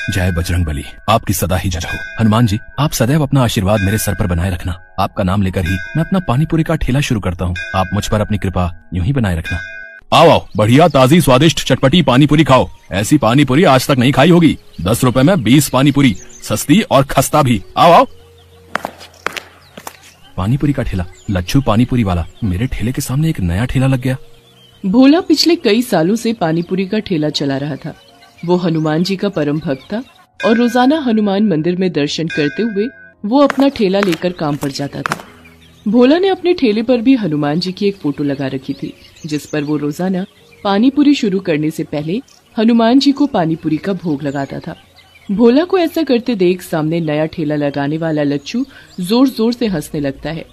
जय बजरंगबली, आपकी सदा ही जय हो। हनुमान जी, आप सदैव अपना आशीर्वाद मेरे सर पर बनाए रखना। आपका नाम लेकर ही मैं अपना पानीपुरी का ठेला शुरू करता हूँ। आप मुझ पर अपनी कृपा यूं ही बनाए रखना। आओ आओ, बढ़िया ताजी स्वादिष्ट चटपटी पानीपुरी खाओ। ऐसी पानीपुरी आज तक नहीं खाई होगी। 10 रुपए में 20 पानीपुरी, सस्ती और खस्ता भी। आओ आओ। पानीपुरी का ठेला, लच्छू पानीपुरी वाला। मेरे ठेले के सामने एक नया ठेला लग गया। भोला पिछले कई सालों से पानीपुरी का ठेला चला रहा था। वो हनुमान जी का परम भक्त था और रोजाना हनुमान मंदिर में दर्शन करते हुए वो अपना ठेला लेकर काम पर जाता था। भोला ने अपने ठेले पर भी हनुमान जी की एक फोटो लगा रखी थी, जिस पर वो रोजाना पानीपुरी शुरू करने से पहले हनुमान जी को पानीपुरी का भोग लगाता था। भोला को ऐसा करते देख सामने नया ठेला लगाने वाला लच्छू जोर जोर से हंसने लगता है।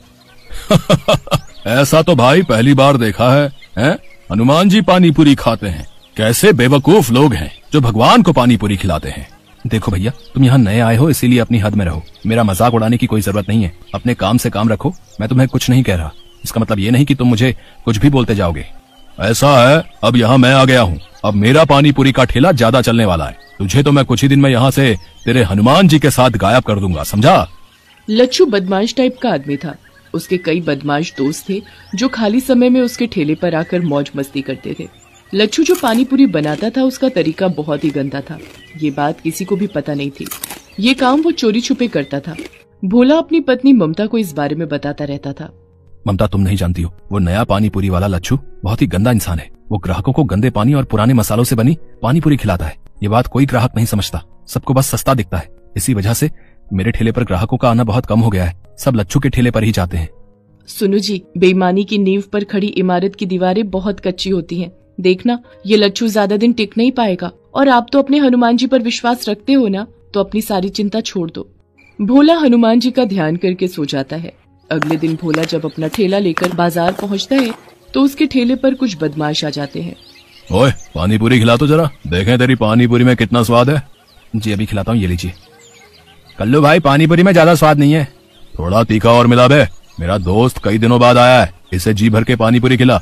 ऐसा तो भाई पहली बार देखा है? हनुमान जी पानीपुरी खाते हैं? कैसे बेवकूफ लोग हैं जो भगवान को पानीपुरी खिलाते हैं। देखो भैया, तुम यहाँ नए आए हो इसीलिए अपनी हद में रहो। मेरा मजाक उड़ाने की कोई जरूरत नहीं है। अपने काम से काम रखो। मैं तुम्हें कुछ नहीं कह रहा। इसका मतलब ये नहीं कि तुम मुझे कुछ भी बोलते जाओगे। ऐसा है, अब यहाँ मैं आ गया हूँ। अब मेरा पानीपुरी का ठेला ज्यादा चलने वाला है। तुझे तो मैं कुछ ही दिन में यहाँ से तेरे हनुमान जी के साथ गायब कर दूंगा, समझा? लच्छू बदमाश टाइप का आदमी था। उसके कई बदमाश दोस्त थे जो खाली समय में उसके ठेले पर आकर मौज मस्ती करते थे। लच्छू जो पानीपुरी बनाता था उसका तरीका बहुत ही गंदा था। ये बात किसी को भी पता नहीं थी। ये काम वो चोरी छुपे करता था। भोला अपनी पत्नी ममता को इस बारे में बताता रहता था। ममता, तुम नहीं जानती हो, वो नया पानीपुरी वाला लच्छू बहुत ही गंदा इंसान है। वो ग्राहकों को गंदे पानी और पुराने मसालों से बनी पानीपुरी खिलाता है। ये बात कोई ग्राहक नहीं समझता। सबको बस सस्ता दिखता है। इसी वजह से मेरे ठेले पर ग्राहकों का आना बहुत कम हो गया है। सब लच्छू के ठेले पर ही जाते हैं। सुनो जी, बेईमानी की नींव पर खड़ी इमारत की दीवारें बहुत कच्ची होती हैं। देखना, ये लच्छू ज्यादा दिन टिक नहीं पाएगा। और आप तो अपने हनुमान जी पर विश्वास रखते हो ना, तो अपनी सारी चिंता छोड़ दो। भोला हनुमान जी का ध्यान करके सो जाता है। अगले दिन भोला जब अपना ठेला लेकर बाजार पहुंचता है तो उसके ठेले पर कुछ बदमाश आ जाते हैं। ओए, पानीपुरी खिला तो जरा, देखें तेरी पानीपुरी में कितना स्वाद है। जी अभी खिलाता हूँ, ये लीजिए। कल्लू भाई, पानीपुरी में ज्यादा स्वाद नहीं है। थोड़ा तीखा और मिला बे। मेरा दोस्त कई दिनों बाद आया है, इसे जी भर के पानीपुरी खिला।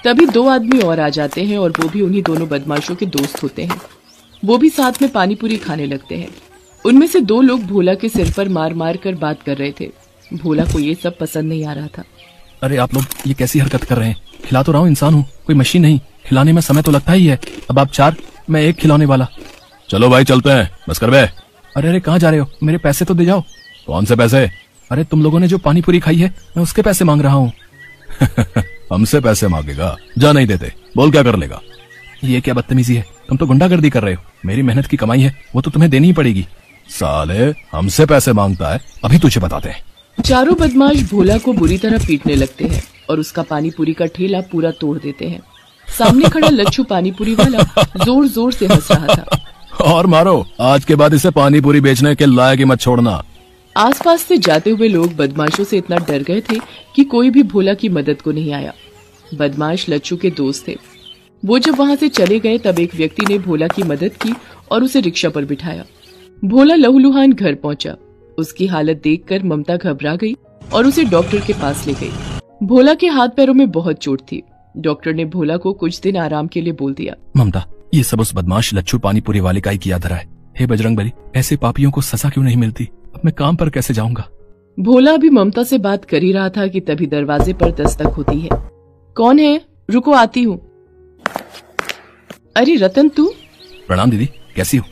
तभी 2 आदमी और आ जाते हैं और वो भी उन्हीं दोनों बदमाशों के दोस्त होते हैं। वो भी साथ में पानीपुरी खाने लगते हैं। उनमें से 2 लोग भोला के सिर पर मार मार कर बात कर रहे थे। भोला को ये सब पसंद नहीं आ रहा था। अरे आप लोग ये कैसी हरकत कर रहे हैं? खिला तो रहा हूँ, इंसान हूँ, कोई मशीन नहीं। खिलाने में समय तो लगता ही है। अब आप 4, मैं 1 खिलाने वाला। चलो भाई चलते हैं, बस कर बे। अरे अरे, कहाँ जा रहे हो? मेरे पैसे तो दे जाओ। कौन से पैसे? अरे तुम लोगों ने जो पानीपुरी खाई है, मैं उसके पैसे मांग रहा हूँ। हमसे पैसे मांगेगा? जा नहीं देते। बोल क्या कर लेगा? ये क्या बदतमीजी है? तुम तो गुंडागर्दी कर रहे हो। मेरी मेहनत की कमाई है, वो तो तुम्हें देनी ही पड़ेगी। साले, हमसे पैसे मांगता है, अभी तुझे बताते हैं। चारों बदमाश भोला को बुरी तरह पीटने लगते हैं और उसका पानीपुरी का ठेला पूरा तोड़ देते हैं। सामने खड़ा लच्छू पानीपुरी वाला जोर जोर से हंस रहा था। और मारो, आज के बाद इसे पानीपुरी बेचने के लायक ही मत छोड़ना। आसपास से जाते हुए लोग बदमाशों से इतना डर गए थे कि कोई भी भोला की मदद को नहीं आया। बदमाश लच्छू के दोस्त थे। वो जब वहां से चले गए तब एक व्यक्ति ने भोला की मदद की और उसे रिक्शा पर बिठाया। भोला लहूलुहान घर पहुंचा। उसकी हालत देखकर ममता घबरा गई और उसे डॉक्टर के पास ले गई। भोला के हाथ पैरों में बहुत चोट थी। डॉक्टर ने भोला को कुछ दिन आराम के लिए बोल दिया। ममता, ये सब उस बदमाश लच्छू पानीपुरी वाले का ही किया धरा है। हे बजरंगबली, ऐसे पापियों को सजा क्यों नहीं मिलती? अब मैं काम पर कैसे जाऊंगा? भोला भी ममता से बात कर ही रहा था कि तभी दरवाजे पर दस्तक होती है। कौन है? रुको, आती हूँ। अरे रतन, तू? प्रणाम दीदी, कैसी हो?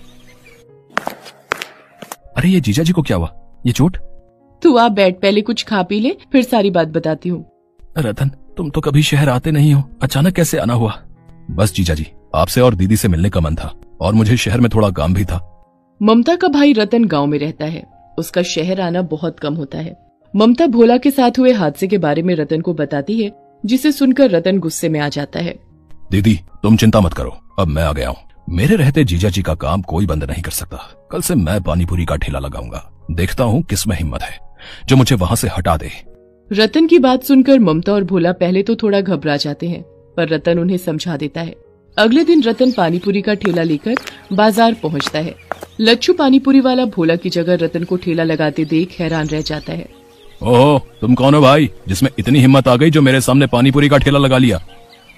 अरे ये जीजा जी को क्या हुआ? ये चोट? तू आ बैठ, पहले कुछ खा पी ले, फिर सारी बात बताती हूँ। रतन, तुम तो कभी शहर आते नहीं हो, अचानक कैसे आना हुआ? बस जीजा जी, आपसे और दीदी से मिलने का मन था और मुझे शहर में थोड़ा काम भी था। ममता का भाई रतन गांव में रहता है। उसका शहर आना बहुत कम होता है। ममता भोला के साथ हुए हादसे के बारे में रतन को बताती है, जिसे सुनकर रतन गुस्से में आ जाता है। दीदी, तुम चिंता मत करो, अब मैं आ गया हूँ। मेरे रहते जीजा जी का काम कोई बंद नहीं कर सकता। कल से मैं पानीपुरी का ठेला लगाऊंगा। देखता हूँ किसमें हिम्मत है जो मुझे वहाँ से हटा दे। रतन की बात सुनकर ममता और भोला पहले तो थोड़ा घबरा जाते हैं, पर रतन उन्हें समझा देता है। अगले दिन रतन पानीपुरी का ठेला लेकर बाजार पहुंचता है। लच्छू पानीपुरी वाला भोला की जगह रतन को ठेला लगाते देख हैरान रह जाता है। ओह, तुम कौन हो भाई, जिसमें इतनी हिम्मत आ गई जो मेरे सामने पानीपुरी का ठेला लगा लिया?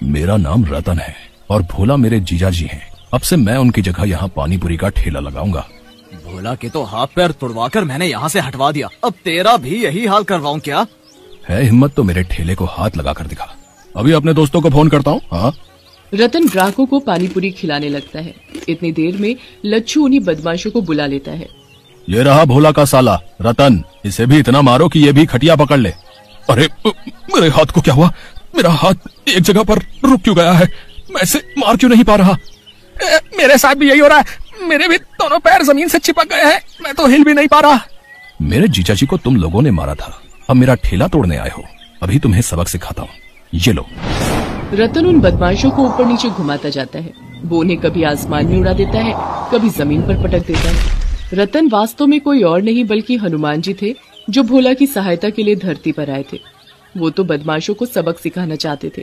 मेरा नाम रतन है और भोला मेरे जीजा जी हैं। अब से मैं उनकी जगह यहाँ पानीपुरी का ठेला लगाऊंगा। भोला के तो हाथ पैर तुड़वाकर मैंने यहाँ से हटवा दिया, अब तेरा भी यही हाल करवाऊं क्या? है हिम्मत तो मेरे ठेले को हाथ लगा कर दिखा। अभी अपने दोस्तों को फोन करता हूँ। हाँ। रतन ग्राहकों को पानी पूरी खिलाने लगता है। इतनी देर में लच्छू उन्हीं बदमाशों को बुला लेता है। ये रहा भोला का साला रतन, इसे भी इतना मारो कि ये भी खटिया पकड़ ले। अरे मेरे हाथ को क्या हुआ? मेरा हाथ एक जगह पर रुक क्यों गया है? मैं इसे मार क्यों नहीं पा रहा? मेरे साथ भी यही हो रहा है, मेरे भी दोनों पैर जमीन से चिपक गए हैं, मैं तो हिल भी नहीं पा रहा। मेरे जीजा जी को तुम लोगों ने मारा था, अब मेरा ठेला तोड़ने आए हो, अभी तुम्हें सबक सिखाता हूँ, ये लो। रतन उन बदमाशों को ऊपर नीचे घुमाता जाता है। वो उन्हें कभी आसमान में उड़ा देता है, कभी जमीन पर पटक देता है। रतन वास्तव में कोई और नहीं बल्कि हनुमान जी थे, जो भोला की सहायता के लिए धरती पर आए थे। वो तो बदमाशों को सबक सिखाना चाहते थे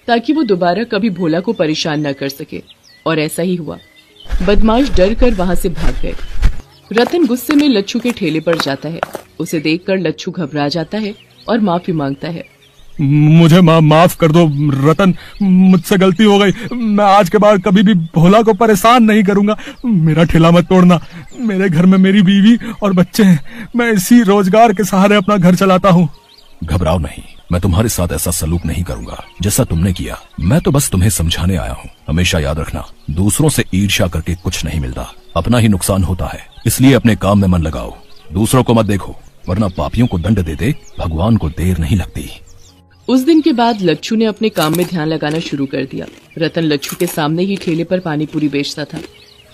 ताकि वो दोबारा कभी भोला को परेशान न कर सके, और ऐसा ही हुआ। बदमाश डर कर वहाँ से भाग गए। रतन गुस्से में लच्छू के ठेले पर जाता है। उसे देखकर लच्छू घबरा जाता है और माफी मांगता है। मुझे माफ कर दो रतन, मुझसे गलती हो गई, मैं आज के बाद कभी भी भोला को परेशान नहीं करूंगा। मेरा ठेला मत तोड़ना, मेरे घर में मेरी बीवी और बच्चे हैं, मैं इसी रोजगार के सहारे अपना घर चलाता हूँ। घबराओ नहीं, मैं तुम्हारे साथ ऐसा सलूक नहीं करूंगा जैसा तुमने किया। मैं तो बस तुम्हें समझाने आया हूँ। हमेशा याद रखना, दूसरों से ईर्ष्या करके कुछ नहीं मिलता, अपना ही नुकसान होता है। इसलिए अपने काम में मन लगाओ, दूसरों को मत देखो, वरना पापियों को दंड देते भगवान को देर नहीं लगती। उस दिन के बाद लच्छू ने अपने काम में ध्यान लगाना शुरू कर दिया। रतन लच्छू के सामने ही ठेले पर पानी पूरी बेचता था।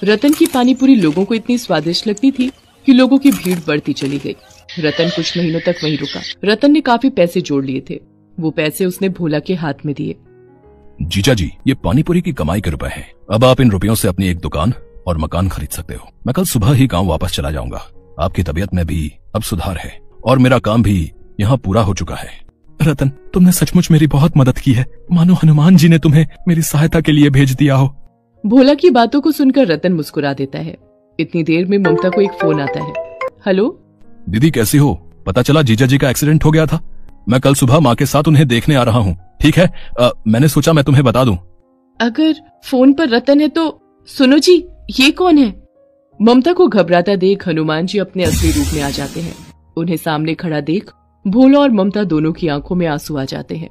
रतन की पानी पूरी लोगों को इतनी स्वादिष्ट लगती थी कि लोगों की भीड़ बढ़ती चली गई। रतन कुछ महीनों तक वहीं रुका। रतन ने काफी पैसे जोड़ लिए थे। वो पैसे उसने भोला के हाथ में दिए। जीजा जी, ये पानी पूरी की कमाई के रुपए हैं। अब आप इन रुपयों से अपनी एक दुकान और मकान खरीद सकते हो। मैं कल सुबह ही गाँव वापस चला जाऊंगा। आपकी तबीयत में भी अब सुधार है और मेरा काम भी यहाँ पूरा हो चुका है। रतन, तुमने सचमुच मेरी बहुत मदद की है, मानो हनुमान जी ने तुम्हें मेरी सहायता के लिए भेज दिया हो। भोला की बातों को सुनकर रतन मुस्कुरा देता है। इतनी देर में ममता को एक फोन आता है। हेलो दीदी, कैसी हो? पता चला जीजा जी का एक्सीडेंट हो गया था। मैं कल सुबह माँ के साथ उन्हें देखने आ रहा हूँ। ठीक है, मैंने सोचा मैं तुम्हें बता दूं। अगर फोन पर रतन है तो सुनो जी, ये कौन है? ममता को घबराता देख हनुमान जी अपने असली रूप में आ जाते हैं। उन्हें सामने खड़ा देख भोला और ममता दोनों की आंखों में आंसू आ जाते हैं।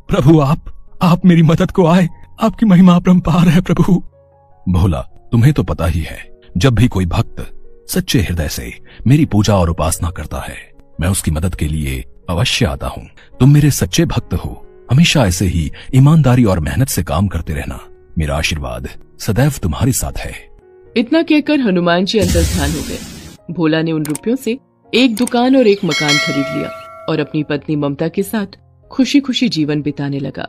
प्रभु, आप मेरी मदद को आए, आपकी महिमा अपरंपार है प्रभु। भोला, तुम्हें तो पता ही है, जब भी कोई भक्त सच्चे हृदय से मेरी पूजा और उपासना करता है, मैं उसकी मदद के लिए अवश्य आता हूँ। तुम मेरे सच्चे भक्त हो, हमेशा ऐसे ही ईमानदारी और मेहनत से काम करते रहना। मेरा आशीर्वाद सदैव तुम्हारे साथ है। इतना कहकर हनुमान जी अंदर ध्यान हो गए। भोला ने उन रुपयों से एक दुकान और एक मकान खरीद लिया और अपनी पत्नी ममता के साथ खुशी खुशी जीवन बिताने लगा।